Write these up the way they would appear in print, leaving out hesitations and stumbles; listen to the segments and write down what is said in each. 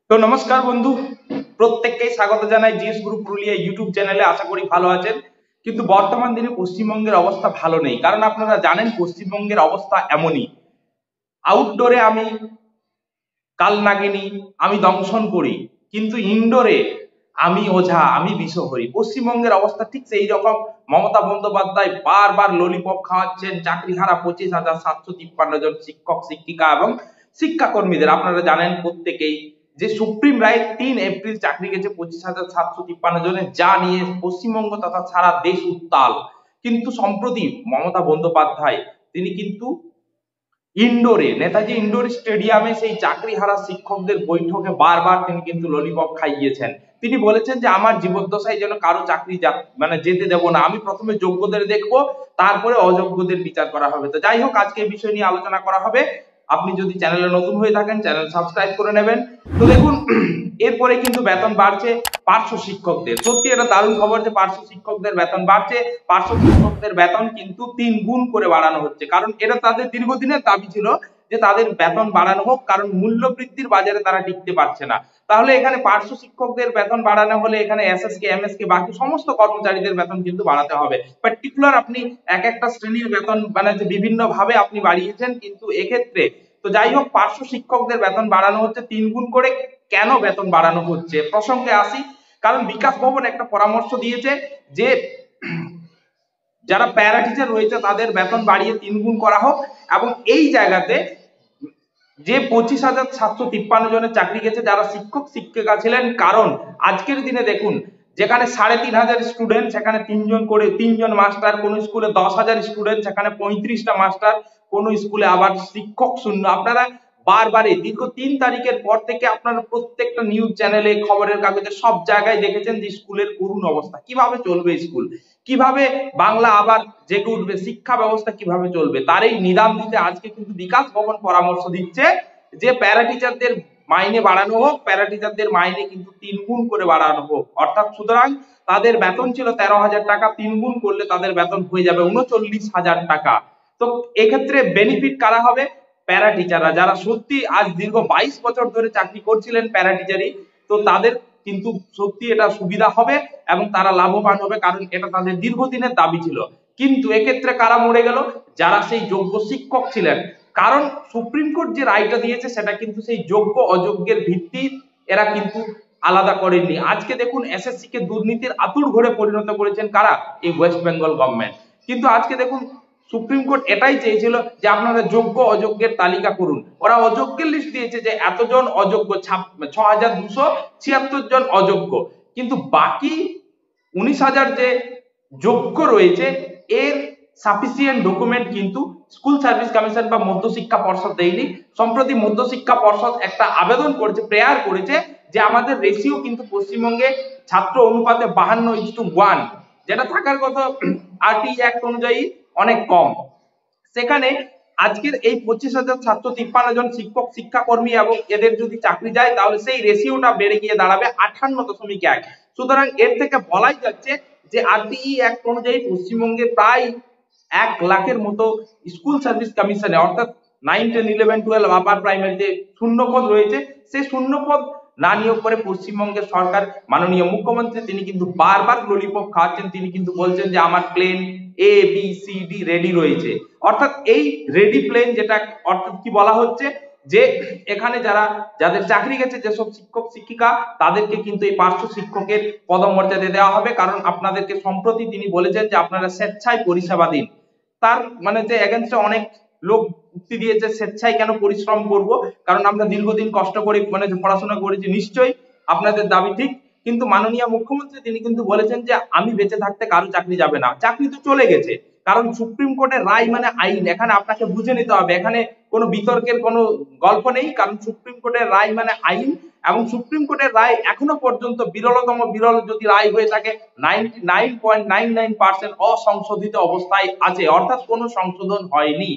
তো নমস্কার বন্ধু, প্রত্যেককেই স্বাগত জানাই জিএস গ্রুপ পুরুলিয়া ইউটিউব চ্যানেলে। আশা করি ভালো আছেন। কিন্তু বর্তমান দিনে পশ্চিমবঙ্গের অবস্থা ভালো নেই, কারণ আপনারা জানেন পশ্চিমবঙ্গের অবস্থা এমনই। আউটডোরে আমি কালনাগিনী, আমি দংশন করি, কিন্তু ইনডোরে আমি ওঝা, আমি বিষহরি। পশ্চিমবঙ্গের অবস্থা ঠিক সেই রকম। মমতা বন্দ্যোপাধ্যায় বারবার ললিপপ খাওয়াচ্ছেন চাকরিহারা 25,753 জন শিক্ষক শিক্ষিকা এবং শিক্ষাকর্মীদের। আপনারা জানেন প্রত্যেকেই যে সুপ্রিম রায় 3 এপ্রিল চাকরি গেছে 25,753 জনের, যা নিয়ে পশ্চিমবঙ্গ তথা সারা দেশ উত্তাল। কিন্তু সম্প্রতি মমতা বন্দ্যোপাধ্যায় তিনি কিন্তু ইন্ডোরে, নেতাজি ইন্ডোর স্টেডিয়ামে সেই চাকরিহারা শিক্ষকদের বৈঠকে বারবার তিনি কিন্তু ললিপপ খাইয়েছেন। তিনি বলেছেন যে আমার জীবদ্দশায় যেন কারো চাকরি যেতে দেব না, আমি প্রথমে যোগ্যদের দেখবো, তারপরে অযোগ্যদের বিচার করা হবে। তো যাই হোক, আজকে এই বিষয় নিয়ে আলোচনা করা হবে। আপনি যদি চ্যানেলে নতুন হয়ে থাকেন চ্যানেল সাবস্ক্রাইব করে নেবেন। তো দেখুন, এরপরে কিন্তু বেতন বাড়ছে পার্শ্ব শিক্ষকদের। সত্যি এটা দারুণ খবর যে পার্শ্ব শিক্ষকদের বেতন বাড়ছে। পার্শ্ব শিক্ষকদের বেতন কিন্তু 3 গুণ করে বাড়ানো হচ্ছে, কারণ এটা তাদের দীর্ঘদিনের দাবি ছিল যে তাদের বেতন বাড়ানো হোক, কারণ মূল্য বৃদ্ধির বাজারে তারা টিকতে পারছে না। তাহলে এখানে পার্শ্ব শিক্ষকদের বেতন বাড়ানো হলে এখানে এসএসকে এমএসকে বাকি সমস্ত কর্মচারীদের বেতন কিন্তু বাড়াতে হবে। পার্টিকুলার আপনি এক একটা শ্রেণীর বেতন বিভিন্ন ভাবে আপনি বাড়িয়েছেন, কিন্তু এক্ষেত্রে তো যাই হোক, পার্শ্ব শিক্ষকদের বেতন বাড়ানো হচ্ছে 3 গুণ করে। কেন বেতন বাড়ানো হচ্ছে প্রসঙ্গে আসি। কারণ বিকাশ ভবন একটা পরামর্শ দিয়েছে যে যারা প্যারা টিচার রয়েছে তাদের বেতন বাড়িয়ে 3 গুণ করা হোক। এবং এই জায়গাতে যে 25,753 জনের চাকরি গেছে যারা শিক্ষক শিক্ষিকা ছিলেন, কারণ আজকের দিনে দেখুন যেখানে 3,500 স্টুডেন্ট সেখানে 3জন মাস্টার, কোন স্কুলে 10,000 স্টুডেন্ট সেখানে 35টা মাস্টার, কোন স্কুলে আবার শিক্ষক শূন্য। আপনারা বারবারে দীর্ঘ 3 তারিখের পর থেকে আপনারা প্রত্যেকটা নিউজ চ্যানেলে, খবরের কাগজে, সব জায়গায় দেখেছেন যে স্কুলের করুণ অবস্থা। কিভাবে চলবে স্কুল, কিভাবে বাংলা আবার জেগে উঠবে, শিক্ষা ব্যবস্থা কিভাবে চলবে, তার এই নিদান দিতে আজকে কিন্তু বিকাশ ভবন পরামর্শ দিচ্ছে যে প্যারা টিচারদের মাইনে বাড়ানো হোক, প্যারা টিচারদের মাইনে কিন্তু 3 গুণ করে বাড়ানো হোক। অর্থাৎ সুতরাং তাদের বেতন ছিল 13,000 টাকা, 3 গুণ করলে তাদের বেতন হয়ে যাবে 39,000 টাকা। তো এক্ষেত্রে বেনিফিট কারা হবে? প্যারা টিচাররা, যারা সত্যি আজ দীর্ঘ 22 বছর ধরে চাকরি করছিলেন প্যারা টিচারই। তো তাদের কিন্তু সত্যি এটা সুবিধা হবে এবং তারা লাভবান হবে, কারণ এটা তাদের দীর্ঘদিনের দাবি ছিল। কিন্তু এক্ষেত্রে কারা মরে গেল? যারা সেই যোগ্য শিক্ষক ছিলেন। কারণ সুপ্রিম কোর্ট যে রায়টা দিয়েছে সেটা কিন্তু সেই যোগ্য অযোগ্যের ভিত্তি এরা কিন্তু আলাদা করেননি। আজকে দেখুন এসএসসি কে দুর্নীতির আতুড়ঘরে পরিণত করেছেন কারা? এই ওয়েস্ট বেঙ্গল গভর্নমেন্ট। কিন্তু আজকে দেখুন সুপ্রিম কোর্ট এটাই চেয়েছিল যে আপনারা যোগ্য অযোগ্যের তালিকা করুন। ওরা অযোগ্যের লিস্ট দিয়েছে যে এতজন অযোগ্য, 6,276 জন অযোগ্য, কিন্তু বাকি 19,000 যে যোগ্য রয়েছে এর সাফিসিয়েন্ট ডকুমেন্ট কিন্তু স্কুল সার্ভিস কমিশন বা মধ্যশিক্ষা পর্ষদ দেয়নি। সম্প্রতি মধ্যশিক্ষা পর্ষদ একটা আবেদন করেছে, প্রেয়ার করেছে যে আমাদের রেশিও কিন্তু পশ্চিমবঙ্গে ছাত্র অনুপাতে 52:1, যেটা থাকার কথা আরটি অ্যাক্ট অনুযায়ী অনেক কম। সেখানে আজকের এই 25,753 জন শিক্ষক শিক্ষাকর্মী এবং এদের যদি চাকরি যায় তাহলে সেই রেশিওটা বেড়ে গিয়ে দাঁড়াবে 58.1। সুতরাং এর থেকে বলাই যাচ্ছে যে আরটিই অ্যাক্ট অনুযায়ী পশ্চিমবঙ্গে প্রায় 1 লাখের মতো স্কুল সার্ভিস কমিশনে, অর্থাৎ 9, 10, 11, 12 আপার প্রাইমারিতে শূন্যপদ রয়েছে। সেই শূন্যপদ না নিয়োগ করে পশ্চিমবঙ্গের সরকার, মাননীয় মুখ্যমন্ত্রী তিনি কিন্তু বারবার ললিপপ খাওয়াচ্ছেন। তিনি কিন্তু বলছেন যে আমার প্লেন ABCD রেডি রয়েছে। অর্থাৎ এই রেডি প্লেন, যেটা অর্থাৎ কি বলা হচ্ছে যে এখানে যাদের চাকরি গেছে, যেসব শিক্ষক শিক্ষিকা, তাদেরকে কিন্তু এই পার্শ্ব শিক্ষকের পদমর্যাদা দেওয়া হবে। কারণ আপনাদেরকে সম্প্রতি তিনি বলেছেন যে আপনারা স্বেচ্ছায় পরিষেবা দিন। তার যে এগেইনস্টে অনেক লোক উক্তি দিয়েছে স্বেচ্ছায় কেন পরিশ্রম করব, কারণ আমরা দীর্ঘদিন কষ্ট করে পড়াশোনা করেছি, নিশ্চয়ই আপনাদের দাবি ঠিক। কিন্তু মাননীয় মুখ্যমন্ত্রী তিনি কিন্তু বলেছেন যে আমি বেঁচে থাকতে কারো চাকরি যাবে না। চাকরি তো চলে গেছে, কারণ সুপ্রিম কোর্টের রায় মানে আইন। এখানে আপনাকে বুঝে নিতে হবে, এখানে কোনো বিতর্কের কোনো গল্প নেই, কারণ সুপ্রিম কোর্টের রায় মানে আইন। এবং সুপ্রিম কোর্টের রায় এখনো পর্যন্ত বিরলতম বিরল যদি রায় হয়ে থাকে, 99.99% অসংশোধিত অবস্থায় আছে, অর্থাৎ কোনো সংশোধন হয়নি।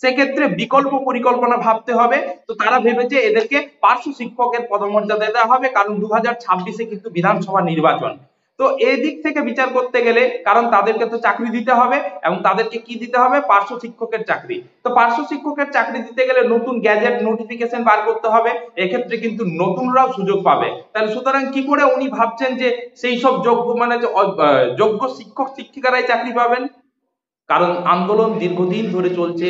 সেক্ষেত্রে বিকল্প পরিকল্পনা ভাবতে হবে। তো তারা ভেবেছে এদেরকে পার্শ্ব শিক্ষকের পদমর্যাদা দেওয়া হবে, কারণ 2026-এ কিন্তু বিধানসভা নির্বাচন। তো তো এই দিক থেকে বিচার করতে গেলে, কারণ তাদেরকে তো চাকরি দিতে হবে এবং তাদেরকে কি দিতে হবে, পার্শ্ব শিক্ষকের চাকরি। তো পার্শ্ব শিক্ষকের চাকরি দিতে গেলে নতুন গ্যাজেট নোটিফিকেশন বার করতে হবে, এক্ষেত্রে কিন্তু নতুনরাও সুযোগ পাবে। তাহলে সুতরাং কি করে উনি ভাবছেন যে সেই সব যোগ্য মানে যে যোগ্য শিক্ষক শিক্ষিকারাই চাকরি পাবেন? কারণ আন্দোলন দীর্ঘদিন ধরে চলছে,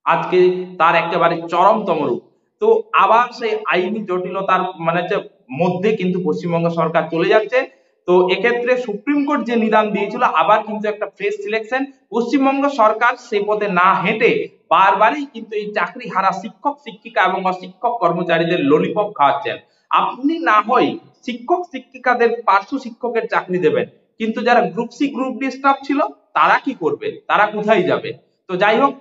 আজকে তার একেবারে চরমতম রূপ। তো আবার সেই আইনি জটিলতার মানে যে মধ্যে কিন্তু পশ্চিমবঙ্গ সরকার চলে যাচ্ছে। তো এক্ষেত্রে সুপ্রিম কোর্ট যে নিদান দিয়েছিল, আবার কিন্তু একটা ফ্রেশ সিলেকশন, পশ্চিমবঙ্গ সরকার সেই পথে না হেঁটে বারবারই কিন্তু এই চাকরি হারা শিক্ষক শিক্ষিকা এবং অশিক্ষক কর্মচারীদের ললিপপ খাওয়াচ্ছেন। আপনি না হয় শিক্ষক শিক্ষিকাদের পার্শ্ব শিক্ষকের চাকরি দেবেন, কিন্তু যারা group C group D staff ছিল তারা কি করবে, তারা কোথায় যাবে? তো যাই হোক,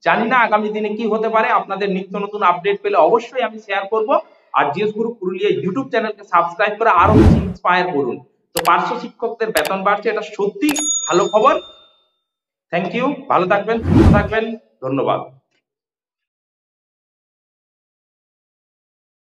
জানি না আগামী দিনে কি হতে পারে। আপনাদের নিত্য নতুন আপডেট পেলে অবশ্যই আমি শেয়ার করব। আর জিএস গুরু পুরুলিয়া ইউটিউব চ্যানেলকে সাবস্ক্রাইব করে আরো বেশি ইন্সপায়ার করুন। তো পার্শ্ব শিক্ষকদের বেতন বাড়ছে, এটা সত্যি ভালো খবর। থ্যাংক ইউ, ভালো থাকবেন, সুস্থ থাকবেন, ধন্যবাদ।